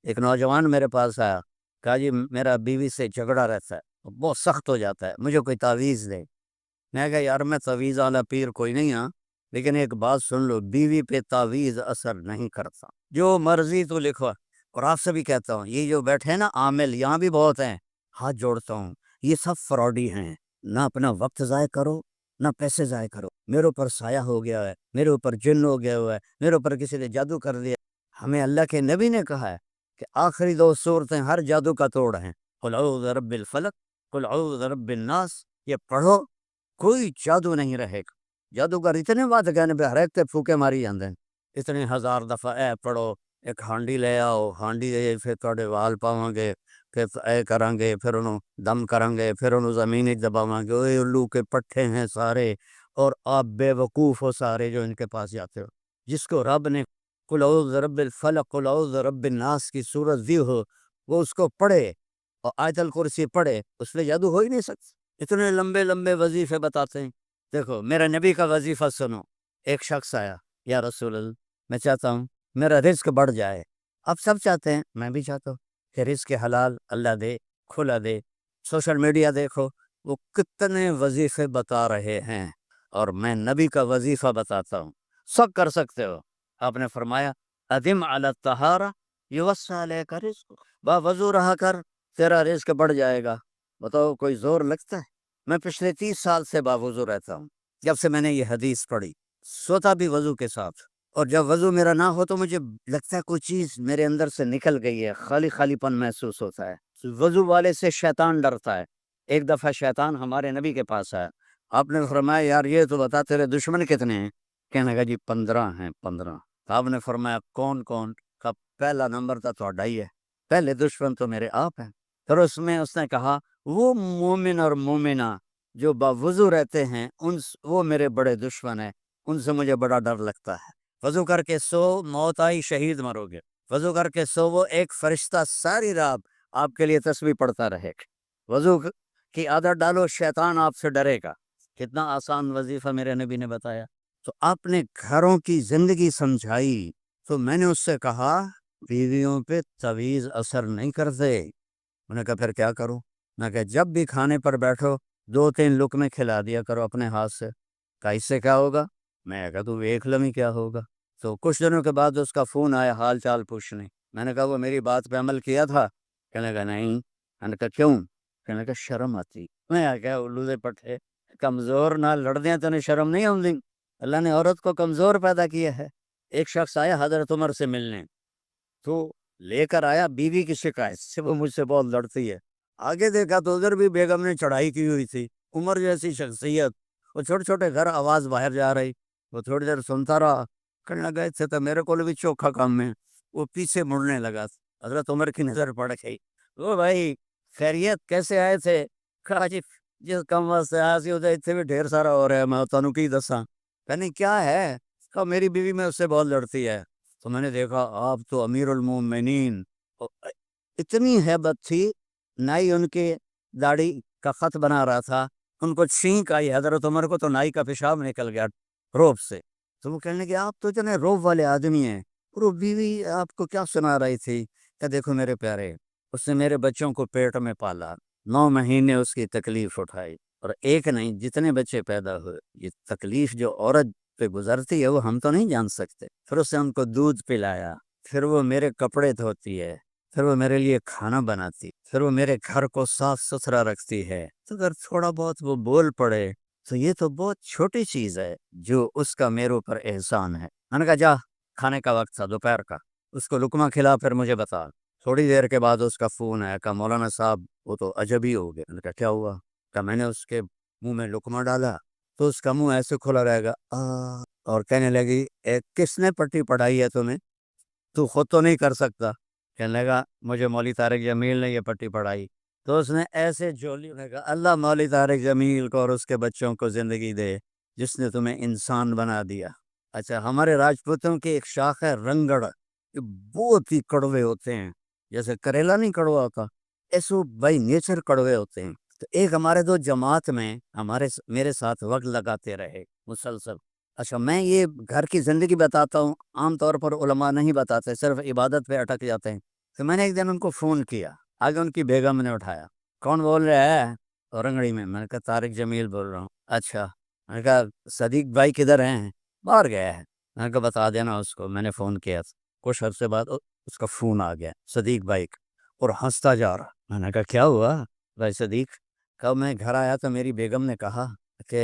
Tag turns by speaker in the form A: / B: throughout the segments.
A: ایک نوجوان میرے پاس آیا، کہا جی میرا بیوی سے جھگڑا رہتا ہے، بہت سخت ہو جاتا ہے، مجھے کوئی تعویذ دے۔ میں کہا یار میں تعویذ والا پیر کوئی نہیں ہاں، لیکن ایک بات سن لو، بیوی پہ تعویذ اثر نہیں کرتا، جو مرضی تو لکھو۔ اور آپ سے بھی کہتا ہوں، یہ جو بیٹھے ہیں نا عامل، یہاں بھی بہت ہیں، ہاتھ جوڑتا ہوں، یہ سب فراڈی ہیں۔ نہ اپنا وقت ضائع کرو، نہ پیسے ضائع کرو۔ میرے اوپر سایہ ہو گیا ہے، میرے اوپر جن ہو گیا ہوا ہے، میرے اوپر کسی نے جادو کر دیا۔ ہمیں اللہ کے نبی نے کہا ہے کہ آخری دو صورتیں ہر جادو کا توڑ ہیں، قل اعوذ برب الفلق، قل اعوذ برب الناس، یہ پڑھو، کوئی جادو نہیں رہے گا۔ جادوگر اتنے بات کہنے پہ ہر ایک تے پھوکے ماری جاندے ہیں، اتنے ہزار دفعہ اے پڑھو، ایک ہانڈی لے آؤ، ہانڈی دے پھر تھوڑے وال پاواں گے، پھر اے کریں گے، پھر انہوں دم کریں گے، پھر انہوں زمین دباواں گے، اوے الو کے پٹھے ہیں سارے، اور آپ بے وقوف ہو سارے جو ان کے پاس جاتے ہو۔ جس کو رب نے قل اعوذ برب الفلق قل اعوذ برب الناس کی صورت دی ہو، وہ اس کو پڑھے اور آیت الکرسی پڑھے، اس پہ جادو ہو ہی نہیں سکتا۔ اتنے لمبے لمبے وظیفے بتاتے ہیں۔ دیکھو میرا نبی کا وظیفہ سنو۔ ایک شخص آیا، یا رسول اللہ، میں چاہتا ہوں میرا رزق بڑھ جائے۔ اب سب چاہتے ہیں، میں بھی چاہتا ہوں کہ رزق حلال اللہ دے، کھلا دے۔ سوشل میڈیا دیکھو، وہ کتنے وظیفے بتا رہے ہیں، اور میں نبی کا وظیفہ بتاتا ہوں، سب کر سکتے ہو۔ آپ نے فرمایا ادم علی الطہارہ یوسع علیک رزق، با وضو رہا کر، تیرا رزق بڑھ جائے گا۔ بتاؤ کوئی زور لگتا ہے؟ میں پچھلے 30 سال سے باوضو رہتا ہوں، جب سے میں نے یہ حدیث پڑھی، سوتا بھی وضو کے ساتھ، اور جب وضو میرا نہ ہو تو مجھے لگتا ہے کوئی چیز میرے اندر سے نکل گئی ہے، خالی خالی پن محسوس ہوتا ہے۔ وضو والے سے شیطان ڈرتا ہے۔ ایک دفعہ شیطان ہمارے نبی کے پاس آیا، آپ نے فرمایا یار یہ تو بتا تیرے دشمن کتنے ہیں؟ کہنے لگا جی 15 ہیں، 15۔ آپ نے فرمایا کون کون؟ کا پہلا نمبر تو تھوڑا ہی ہے، پہلے دشمن تو میرے آپ ہیں۔ پھر اس نے کہا وہ مومن اور مومنہ جو باوضو رہتے ہیں، وہ میرے بڑے دشمن ہیں، ان سے مجھے بڑا ڈر لگتا ہے۔ وضو کر کے سو، موت آئی شہید مرو گے۔ وضو کر کے سو، وہ ایک فرشتہ ساری رات آپ کے لیے تسبیح پڑھتا رہے گا۔ وضو کی عادت ڈالو، شیطان آپ سے ڈرے گا۔ کتنا آسان وظیفہ میرے نبی نے بتایا۔ تو آپ نے گھروں کی زندگی سمجھائی، تو میں نے اس سے کہا بیویوں پہ تعویذ اثر نہیں کرتے۔ انہوں نے کہا پھر کیا کروں؟ میں کہا جب بھی کھانے پر بیٹھو 2-3 لقمے کھلا دیا کرو اپنے ہاتھ سے۔ کہا اس سے کیا ہوگا؟ میں کہا تو دیکھ لمی کیا ہوگا۔ تو کچھ دنوں کے بعد اس کا فون آیا حال چال پوچھنے۔ میں نے کہا وہ میری بات پہ عمل کیا تھا؟ کہنے لگا نہیں۔ میں نے کہا کیوں؟ کہنے لگا شرم آتی۔ میں کہا الو دے پٹھے، کمزور نہ لڑدیاں تو شرم نہیں آتی؟ اللہ نے عورت کو کمزور پیدا کیا ہے۔ ایک شخص آیا حضرت عمر سے ملنے، تو لے کر آیا بیوی کی شکایت سے، وہ مجھ سے بہت لڑتی ہے۔ آگے دیکھا تو ادھر بھی بیگم نے چڑھائی کی ہوئی تھی، عمر جیسی شخصیت، وہ چھوٹے چھوٹے گھر آواز باہر جا رہی، وہ تھوڑی دیر سنتا رہا، کہنے لگا اس سے تو میرے کو بھی چوکھا کام ہے۔ وہ پیچھے مڑنے لگا، حضرت عمر کی نظر پڑ گئی۔ وہ بھائی خیریت کیسے آئے تھے؟ کہا جی جس کم واسطے آیا سی ادھر اتنے بھی ڈھیر سارا ہو رہا ہے، میں تانوں کی دساں؟ کہنے کیا ہے؟ کہا میری بیوی میں اس سے بہت لڑتی ہے۔ تو میں نے دیکھا آپ تو امیر المومنین، اتنی ہیبت تھی، نائی ان کے داڑھی کا خط بنا رہا تھا، ان کو چھینک آئی حضرت عمر کو، تو نائی کا پیشاب نکل گیا روب سے۔ تو وہ کہنے لگے آپ تو اتنے روب والے آدمی ہیں، اور وہ بیوی آپ کو کیا سنا رہی تھی؟ کہ دیکھو میرے پیارے، اس نے میرے بچوں کو پیٹ میں پالا، 9 مہینے اس کی تکلیف اٹھائی، اور ایک نہیں جتنے بچے پیدا ہوئے، یہ تکلیف جو عورت پہ گزرتی ہے وہ ہم تو نہیں جان سکتے۔ پھر اس نے ان کو دودھ پلایا، پھر وہ میرے کپڑے دھوتی ہے، پھر وہ میرے لیے کھانا بناتی، پھر وہ میرے گھر کو صاف ستھرا رکھتی ہے۔ تو اگر تھوڑا بہت وہ بول پڑے تو یہ تو بہت چھوٹی چیز ہے جو اس کا میرے اوپر احسان ہے۔ میں نے کہا جا، کھانے کا وقت تھا دوپہر کا، اس کو لقمہ کھلا پھر مجھے بتا۔ تھوڑی دیر کے بعد اس کا فون آیا، کہا مولانا صاحب وہ تو عجب ہی ہو گیا۔ میں نے کہا کیا ہوا؟ کہ میں نے اس کے منہ میں لقمہ ڈالا تو اس کا منہ ایسے کھلا رہے گا اور کہنے لگی کس نے پٹی پڑھائی ہے تمہیں؟ تو خود تو نہیں کر سکتا۔ کہنے لگا مجھے مولوی طارق جمیل نے یہ پٹی پڑھائی۔ تو اس نے ایسے جولی نے کہا اللہ مولوی طارق جمیل کو اور اس کے بچوں کو زندگی دے جس نے تمہیں انسان بنا دیا۔ اچھا، ہمارے راجپوتوں کی ایک شاخ ہے رنگڑ، یہ بہت ہی کڑوے ہوتے ہیں، جیسے کریلا نہیں کڑوا ہوتا، ایسو بائی نیچر کڑوے ہوتے ہیں۔ تو ایک ہمارے دو جماعت میں میرے ساتھ وقت لگاتے رہے مسلسل۔ اچھا، میں یہ گھر کی زندگی بتاتا ہوں، عام طور پر علماء نہیں بتاتے، صرف عبادت پہ اٹک جاتے ہیں۔ تو میں نے ایک دن ان کو فون کیا، آگے ان کی بیگم نے اٹھایا، کون بول رہا ہے؟ اورنگڑی میں نے کہا طارق جمیل بول رہا ہوں۔ اچھا، میں نے کہا صدیق بھائی کدھر ہیں؟ باہر گیا ہے۔ میں نے کہا بتا دینا اس کو میں نے فون کیا تھا۔ کچھ عرصے بعد اس کا فون آ گیا صدیق بھائی کا، اور ہنستا جا رہا۔ میں نے کہا کیا ہوا بھائی صدیق؟ کہا میں گھر آیا تو میری بیگم نے کہا کہ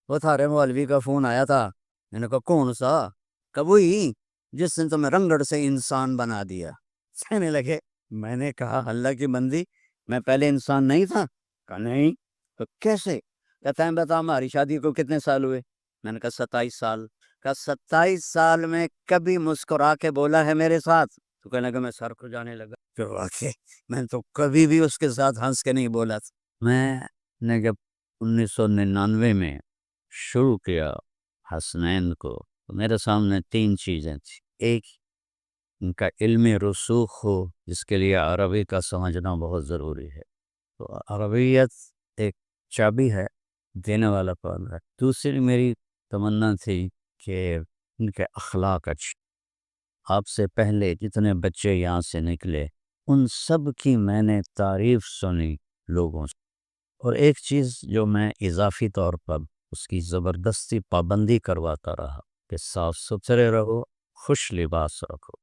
A: وہ تھارے مولوی کا فون آیا تھا۔ میں نے کہا کون سا؟ کہا وہی جس نے تمہیں رنگڑ سے انسان بنا دیا۔ کہنے لگے، میں نے کہا اللہ کی بندی میں پہلے انسان نہیں تھا؟ کہا نہیں۔ تو کیسے؟ کہتا ہے بتا ہماری شادی کو کتنے سال ہوئے؟ میں نے کہا 27 سال۔ کہا 27 سال میں کبھی مسکرا کے بولا ہے میرے ساتھ؟ تو کہنے لگا میں سر کو جانے لگا کہ واقعی میں تو کبھی بھی اس کے ساتھ ہنس کے نہیں بولا تھا۔ میں نے جب 1999 میں شروع کیا حسنین کو، تو میرے سامنے 3 چیزیں تھیں۔ ایک، ان کا علم رسوخ ہو، جس کے لیے عربی کا سمجھنا بہت ضروری ہے، تو عربیت ایک چابی ہے، دینے والا کون ہے۔ دوسری میری تمنا تھی کہ ان کے اخلاق اچھے۔ آپ سے پہلے جتنے بچے یہاں سے نکلے ان سب کی میں نے تعریف سنی لوگوں سے، اور ایک چیز جو میں اضافی طور پر اس کی زبردستی پابندی کرواتا رہا کہ صاف ستھرے رہو، خوش لباس رکھو۔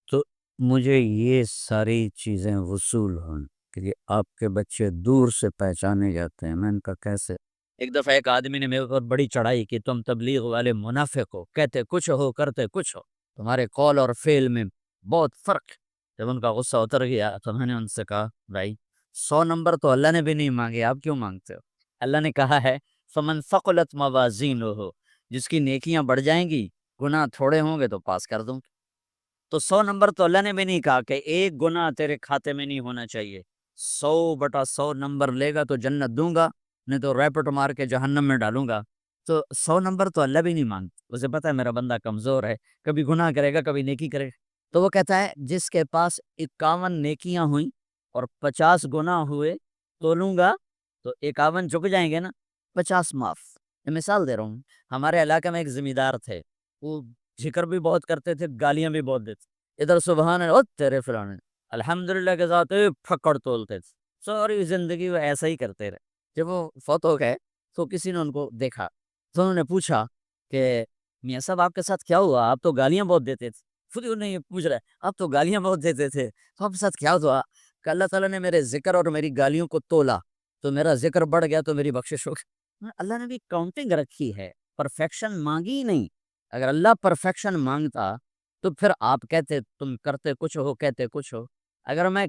A: تو مجھے یہ ساری چیزیں وصول ہوں کہ آپ کے بچے دور سے پہچانے جاتے ہیں۔ میں ان کا کیسے؟ ایک دفعہ ایک آدمی نے میرے پر بڑی چڑھائی کی، تم تبلیغ والے منافق ہو، کہتے کچھ ہو کرتے کچھ ہو، تمہارے قول اور فعل میں بہت فرق ہے۔ جب ان کا غصہ اتر گیا تو میں نے ان سے کہا بھائی 100 نمبر تو اللہ نے بھی نہیں مانگے، آپ کیوں مانگتے ہو؟ اللہ نے کہا ہے فمن ثقلت موازینہ، جس کی نیکیاں بڑھ جائیں گی، گناہ تھوڑے ہوں گے تو پاس کر دوں۔ تو 100 نمبر تو اللہ نے بھی نہیں کہا کہ ایک گناہ تیرے کھاتے میں نہیں ہونا چاہیے۔ 100/100 نمبر لے گا تو جنت دوں گا، نہیں تو ریپٹ مار کے جہنم میں ڈالوں گا۔ تو 100 نمبر تو اللہ بھی نہیں مانگتا، اسے پتہ ہے میرا بندہ کمزور ہے، کبھی گناہ کرے گا کبھی نیکی کرے گا۔ تو وہ کہتا ہے جس کے پاس 51 نیکیاں ہوئیں اور 50 گناہ ہوئے تو لوں گا تو 51 جھک جائیں گے نا، 50 معاف۔ میں مثال دے رہا ہوں، ہمارے علاقے میں ایک زمیندار تھے، وہ ذکر بھی بہت کرتے تھے، گالیاں بھی بہت دیتے، ادھر سبحان اللہ تیرے فلانے الحمدللہ کے ساتھ پھکڑ تولتے تھے، ساری زندگی وہ ایسا ہی کرتے رہے۔ جب وہ فوت ہو گئے تو کسی نے ان کو دیکھا تو انہوں نے پوچھا کہ میاں صاحب آپ کے ساتھ کیا ہوا؟ آپ تو گالیاں بہت دیتے تھے۔ خود انہیں یہ پوچھ رہا ہے آپ تو گالیاں بہت دیتے تھے، تو آپ کے ساتھ کیا ہوا؟ کہ اللہ تعالیٰ نے میرے ذکر اور میری گالیوں کو تولا تو میرا ذکر بڑھ گیا تو میری بخشش ہو گئی۔ اللہ نے بھی کاؤنٹنگ رکھی ہے، پرفیکشن مانگی ہی نہیں۔ اگر اللہ پرفیکشن مانگتا تو پھر آپ کہتے تم کرتے کچھ ہو کہتے کچھ ہو۔ اگر میں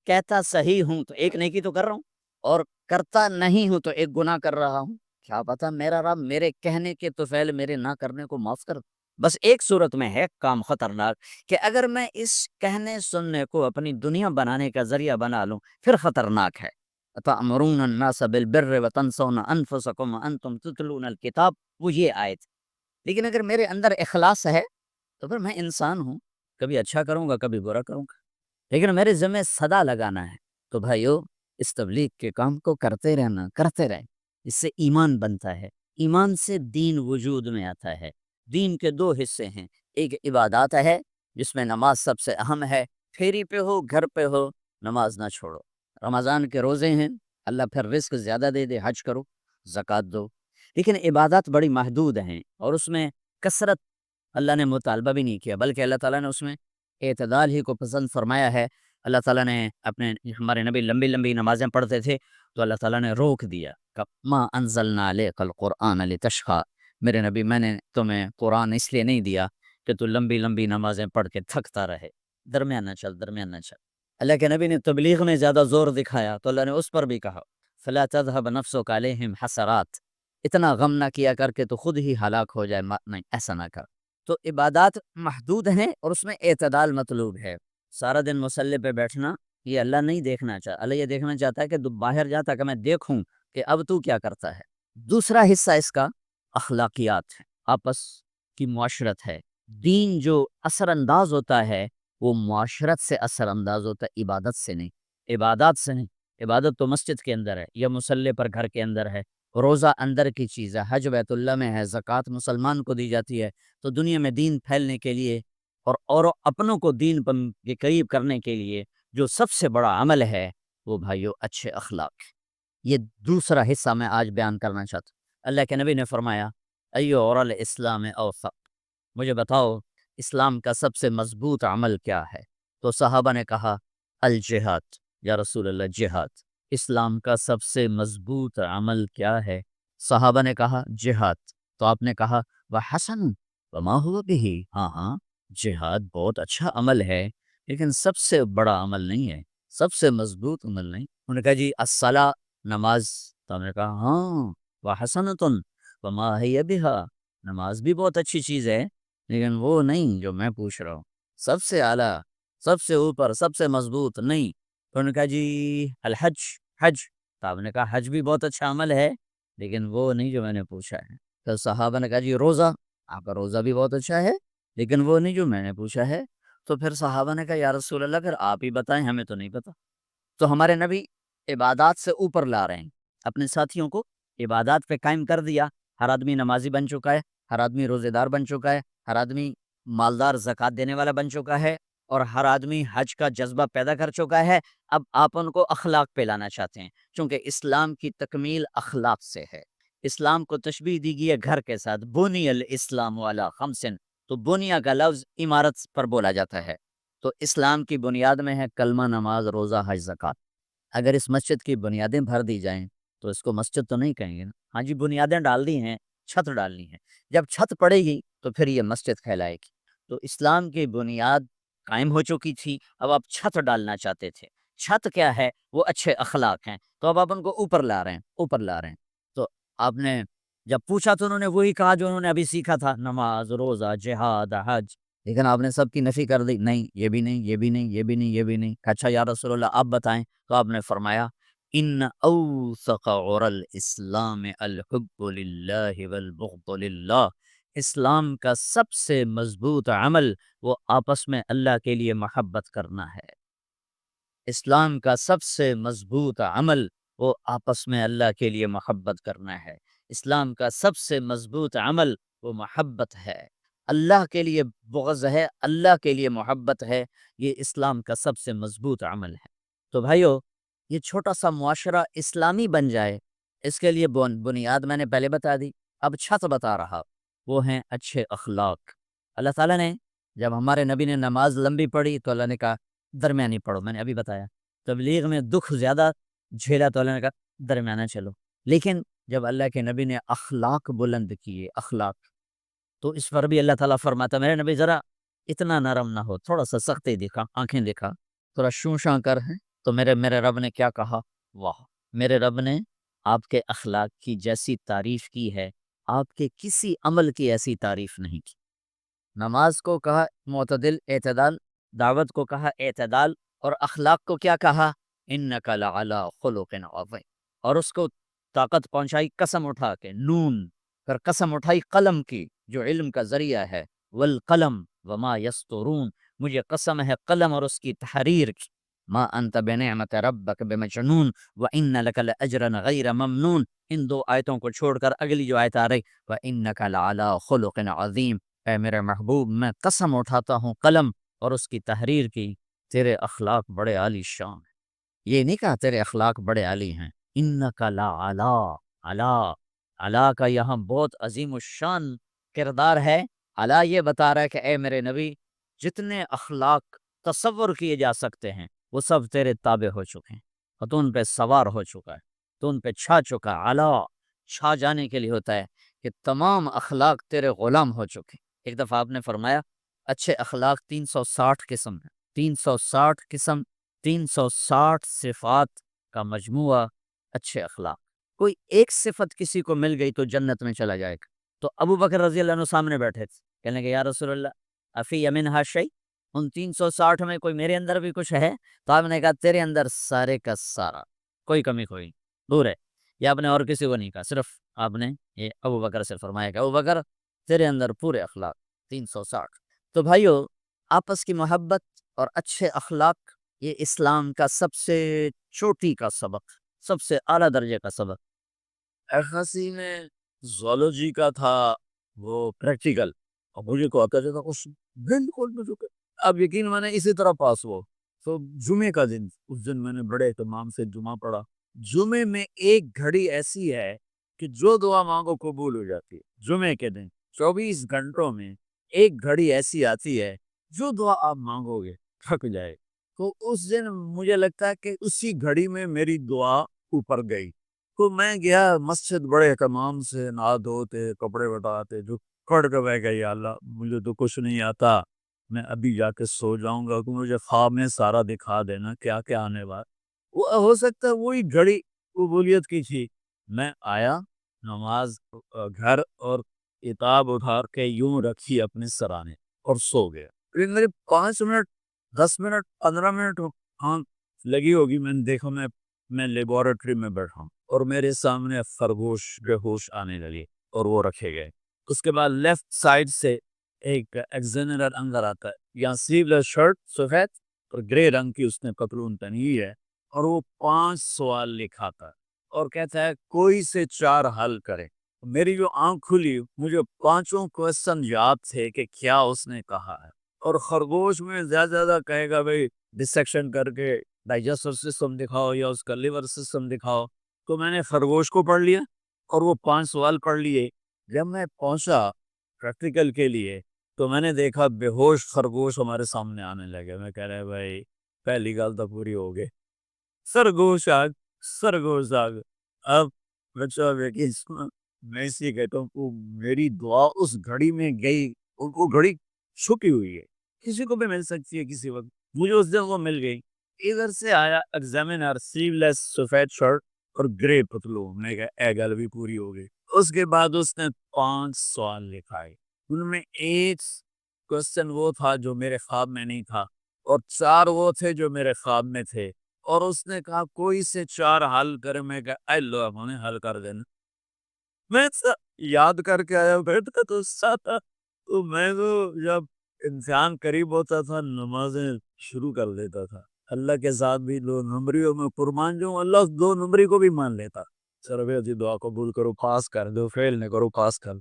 A: کہتا صحیح ہوں تو ایک نیکی تو کر رہا ہوں، اور کرتا نہیں ہوں تو ایک گناہ کر رہا ہوں۔ کیا پتا میرا رب میرے کہنے کے تو فعل میرے نہ کرنے کو معاف کر۔ بس ایک صورت میں ہے کام خطرناک کہ اگر میں اس کہنے سننے کو اپنی دنیا بنانے کا ذریعہ بنا لوں، پھر خطرناک ہے۔ تأمرون الناس بالبر وتنسون انفسکم وانتم تتلون الکتاب، وہ یہ آیت۔ لیکن اگر میرے اندر اخلاص ہے تو پھر میں انسان ہوں، کبھی اچھا کروں گا کبھی برا کروں گا، لیکن میرے ذمہ صدا لگانا ہے۔ تو بھائیو اس تبلیغ کے کام کو کرتے رہنا، کرتے رہیں، اس سے ایمان بنتا ہے، ایمان سے دین وجود میں آتا ہے۔ دین کے 2 حصے ہیں، ایک عبادات ہے جس میں نماز سب سے اہم ہے، پھیری پہ ہو گھر پہ ہو نماز نہ چھوڑو۔ رمضان کے روزے ہیں، اللہ پھر رزق زیادہ دے دے، حج کرو، زکوٰۃ دو، لیکن عبادات بڑی محدود ہیں، اور اس میں کثرت اللہ نے مطالبہ بھی نہیں کیا، بلکہ اللہ تعالیٰ نے اس میں اعتدال ہی کو پسند فرمایا ہے۔ اللہ تعالیٰ نے ہمارے نبی لمبی لمبی نمازیں پڑھتے تھے تو اللہ تعالیٰ نے روک دیا کہ ما انزلنا علیک القرآن لتشقی، میرے نبی میں نے تمہیں قرآن اس لیے نہیں دیا کہ تو لمبی لمبی نمازیں پڑھ کے تھکتا رہے، درمیانہ چل درمیانہ چل۔ اللہ کے نبی نے تبلیغ میں زیادہ زور دکھایا تو اللہ نے اس پر بھی کہا فلا تذهب نفسک علیہم حسرات، اتنا غم نہ کیا کر کے تو خود ہی ہلاک ہو جائے، نہیں ایسا نہ کر۔ تو عبادات محدود ہیں اور اس میں اعتدال مطلوب ہے۔ سارا دن مصلی پہ بیٹھنا یہ اللہ نہیں دیکھنا چاہتا، اللہ یہ دیکھنا چاہتا ہے کہ باہر جاتا کہ میں دیکھوں کہ اب تو کیا کرتا ہے۔ دوسرا حصہ اس کا اخلاقیات ہے، آپس کی معاشرت ہے۔ دین جو اثر انداز ہوتا ہے وہ معاشرت سے اثر انداز ہوتا ہے، عبادت سے نہیں، عبادات سے نہیں۔ عبادت تو مسجد کے اندر ہے یا مصلی پر گھر کے اندر ہے، روزہ اندر کی چیز ہے، حج بیت اللہ میں ہے، زکوٰۃ مسلمان کو دی جاتی ہے۔ تو دنیا میں دین پھیلنے کے لیے اور اپنوں کو دین پر کے قریب کرنے کے لیے جو سب سے بڑا عمل ہے وہ بھائیو اچھے اخلاق ہے۔ یہ دوسرا حصہ میں آج بیان کرنا چاہتا ہوں۔ اللہ کے نبی نے فرمایا ایو اور الاسلام اوثق، مجھے بتاؤ اسلام کا سب سے مضبوط عمل کیا ہے؟ تو صحابہ نے کہا الجہاد، یا رسول اللہ جہاد۔ اسلام کا سب سے مضبوط عمل کیا ہے؟ صحابہ نے کہا جہاد۔ تو آپ نے کہا وحسن وما ہوا بھی، ہاں ہاں جہاد بہت اچھا عمل ہے لیکن سب سے بڑا عمل نہیں ہے، سب سے مضبوط عمل نہیں۔ انہوں نے کہا جی الصلاۃ، نماز۔ تو ہم نے کہا ہاں وحسنۃ وما ہی بہا، نماز بھی بہت اچھی چیز ہے لیکن وہ نہیں جو میں پوچھ رہا ہوں، سب سے اعلیٰ، سب سے اوپر، سب سے مضبوط نہیں۔ تو انہوں نے کہا جی الحج، حج۔ تو آپ نے کہا حج بھی بہت اچھا عمل ہے لیکن وہ نہیں جو میں نے پوچھا ہے۔ تو صحابہ نے کہا جی روزہ، آپ کا روزہ بھی بہت اچھا ہے لیکن وہ نہیں جو میں نے پوچھا ہے۔ تو پھر صحابہ نے کہا یا رسول اللہ پھر آپ ہی بتائیں، ہمیں تو نہیں پتا۔ تو ہمارے نبی عبادات سے اوپر لا رہے ہیں، اپنے ساتھیوں کو عبادات پہ قائم کر دیا۔ ہر آدمی نمازی بن چکا ہے، ہر آدمی روزے دار بن چکا ہے، ہر آدمی مالدار زکوٰۃ دینے والا بن چکا ہے، اور ہر آدمی حج کا جذبہ پیدا کر چکا ہے۔ اب آپ ان کو اخلاق پہ لانا چاہتے ہیں، چونکہ اسلام کی تکمیل اخلاق سے ہے۔ اسلام کو تشبیہ دی گئی ہے گھر کے ساتھ، بنی الاسلام علی خمسن، تو بنیا کا لفظ عمارت پر بولا جاتا ہے۔ تو اسلام کی بنیاد میں ہے کلمہ، نماز، روزہ، حج، زکوٰۃ۔ اگر اس مسجد کی بنیادیں بھر دی جائیں تو اس کو مسجد تو نہیں کہیں گے نا، ہاں جی بنیادیں ڈال دی ہیں، چھت ڈالنی ہے، جب چھت پڑے گی تو پھر یہ مسجد کہلائے گی۔ تو اسلام کی بنیاد قائم ہو چکی تھی، اب آپ چھت ڈالنا چاہتے تھے۔ چھت کیا ہے؟ وہ اچھے اخلاق ہیں، تو اب آپ ان کو اوپر لا رہے ہیں، اوپر لا رہے ہیں۔ تو آپ نے جب پوچھا تو انہوں نے وہی کہا جو انہوں نے ابھی سیکھا تھا، نماز، روزہ، جہاد، حج، لیکن آپ نے سب کی نفی کر دی، نہیں یہ بھی نہیں، یہ بھی نہیں، یہ بھی نہیں، یہ بھی نہیں۔ اچھا یا رسول اللہ آپ بتائیں۔ تو آپ نے فرمایا ان اوثق عر الاسلام الحب للہ والبغض للہ، اسلام کا سب سے مضبوط عمل وہ آپس میں اللہ کے لیے محبت کرنا ہے۔ اسلام کا سب سے مضبوط عمل وہ آپس میں اللہ کے لیے محبت کرنا ہے۔ اسلام کا سب سے مضبوط عمل وہ محبت ہے، اللہ کے لیے بغض ہے، اللہ کے لیے محبت ہے، یہ اسلام کا سب سے مضبوط عمل ہے۔ تو بھائیو یہ چھوٹا سا معاشرہ اسلامی بن جائے، اس کے لیے بنیاد میں نے پہلے بتا دی، اب چھت بتا رہا، وہ ہیں اچھے اخلاق۔ اللہ تعالیٰ نے جب ہمارے نبی نے نماز لمبی پڑھی تو اللہ نے کہا درمیانی پڑھو، میں نے ابھی بتایا۔ تبلیغ میں دکھ زیادہ جھیلا تو اللہ نے کہا درمیانہ چلو۔ لیکن جب اللہ کے نبی نے اخلاق بلند کیے، اخلاق، تو اس پر بھی اللہ تعالیٰ فرماتا میرے نبی ذرا اتنا نرم نہ ہو، تھوڑا سا سختی دکھا، آنکھیں دکھا، تھوڑا شوں شاں کر ہیں۔ تو میرے رب نے کیا کہا؟ واہ، میرے رب نے آپ کے اخلاق کی جیسی تعریف کی ہے، آپ کے کسی عمل کی ایسی تعریف نہیں کی۔ نماز کو کہا معتدل، اعتدال، دعوت کو کہا اعتدال، اور اخلاق کو کیا کہا؟ انک لعلی خلق عظیم، اور اس کو طاقت پہنچائی قسم اٹھا کے، نون، پھر قسم اٹھائی قلم کی جو علم کا ذریعہ ہے، والقلم وما یسطرون، مجھے قسم ہے قلم اور اس کی تحریر کی، ما انت بنعمت ربک بمجنون وان لک لاجرا غیر ممنون۔ ان دو آیتوں کو چھوڑ کر اگلی جو آیت آ رہی وانک لعلی خلق عظیم، اے میرے محبوب میں قسم اٹھاتا ہوں قلم اور اس کی تحریر کی، تیرے اخلاق بڑے عالی شان ہیں۔ یہ نہیں کہا تیرے اخلاق بڑے عالی ہیں، انک لعلی، علا، علا کا یہاں بہت عظیم الشان کردار ہے۔ علا یہ بتا رہا ہے کہ اے میرے نبی جتنے اخلاق تصور کیے جا سکتے ہیں وہ سب تیرے تابع ہو چکے ہیں، اور تو ان پہ سوار ہو چکا ہے، تو ان پہ چھا چکا ہے۔ علا چھا جانے کے لیے ہوتا ہے کہ تمام اخلاق تیرے غلام ہو چکے ہیں۔ ایک دفعہ آپ نے فرمایا اچھے اخلاق 360 قسم ہیں، 360 قسم، 360 صفات کا مجموعہ اچھے اخلاق۔ کوئی ایک صفت کسی کو مل گئی تو جنت میں چلا جائے گا۔ تو ابو بکر رضی اللہ عنہ سامنے بیٹھے تھے، کہنے کہ یا رسول اللہ افی منہا شیء، ان 360 میں کوئی میرے اندر بھی کچھ ہے؟ تو آپ نے کہا تیرے اندر سارے کا سارا، کوئی کمی کوئی دور ہے۔ یہ آپ نے اور کسی کو نہیں کہا، صرف آپ نے یہ ابو بکر سے فرمایا کہ ابو بکر تیرے اندر پورے اخلاق 360۔ تو بھائیو آپس کی محبت اور اچھے اخلاق یہ اسلام کا سب سے چوٹی کا سبق، سب سے اعلیٰ درجے کا سبق۔ ایک خاصی میں زولوجی کا تھا وہ پریکٹیکل، اب مجھے کو آتا جاتا کچھ بالکل مجھے اب یقین میں نے اسی طرح پاس ہوا. تو جمعے کا دن اس دن میں نے بڑے اہتمام سے جمعہ پڑھا. جمعے میں ایک گھڑی ایسی ہے کہ جو دعا مانگو قبول ہو جاتی ہے. جمعے کے دن 24 گھنٹوں میں ایک گھڑی ایسی آتی ہے جو دعا آپ مانگو گے تھک جائے. تو اس دن مجھے لگتا ہے کہ اسی گھڑی میں میری دعا اوپر گئی. تو میں گیا مسجد بڑے اہتمام سے, نہا دھوتے کپڑے بٹاتے, جو کھڑ کے بہ گئی, اللہ مجھے تو کچھ نہیں آتا, میں ابھی جا کے سو جاؤں گا, تو مجھے خواب میں سارا دکھا دینا کیا کیا آنے والا. وہ ہو سکتا ہے وہی گھڑی قبولیت کی تھی. میں آیا نماز گھر اور کتاب اٹھا کے یوں رکھی اپنے سرانے اور سو گیا. پھر میرے 5 منٹ 10 منٹ 15 منٹ آنکھ لگی ہوگی, میں نے دیکھا میں لیبارٹری میں بیٹھا ہوں اور میرے سامنے خرگوش بے ہوش آنے لگے اور وہ رکھے گئے. اس کے بعد لیفٹ سائڈ سے ایک ایگزامینر اندر آتا ہے, یا سلیولیس شرٹ سفید اور گرے رنگ کی اس نے پتلون پہنی ہے, اور وہ 5 سوال لکھاتا ہے اور کہتا ہے کوئی سے 4 حل کرے. میری جو آنکھ کھلی, مجھے 5 کوسچن یاد تھے کہ کیا اس نے کہا ہے. اور خرگوش میں زیادہ کہے گا بھئی ڈسیکشن کر کے ڈائجسٹر سسٹم دکھاؤ یا اس کا لیور سسٹم دکھاؤ. تو میں نے خرگوش کو پڑھ لیا اور وہ 5 سوال پڑھ لیے. جب میں پہنچا پریکٹیکل کے لیے تو میں نے دیکھا بے ہوش خرگوش ہمارے سامنے آنے لگے. میں کہہ رہا بھائی پہلی گل تو پوری ہو گئی, سرگوش آگ سرگوش آگ. اب بچہ میں اسی کہتا ہوں میری دعا اس گھڑی میں گئی, وہ گھڑی چھپی ہوئی ہے, کسی کو بھی مل سکتی ہے کسی وقت. مجھے اس دن وہ مل گئی. ادھر سے آیا ایگزامینر, سلیولیس سفید شرٹ اور گرے پتلون, میں کہا اے گل بھی پوری ہو گئی. اس کے بعد اس نے 5 سوال لکھائے. ان میں ایک کوسچن وہ تھا جو میرے خواب میں نہیں تھا, اور 4 وہ تھے جو میرے خواب میں تھے. اور اس نے کہا کوئی سے 4 حل کرے. میں کہا اے اللہ ہم نے حل کر دینا. میں یاد کر کے آیا بیٹھا تو تھا. تو میں تو جب امتحان قریب ہوتا تھا نمازیں شروع کر دیتا تھا. اللہ کے ساتھ بھی 2 نمبریوں میں قربان جاؤں, اللہ 2 نمبری کو بھی مان لیتا. سر بھائی دعا قبول کرو, پاس کر دو, فیل نہ کرو, پاس کر.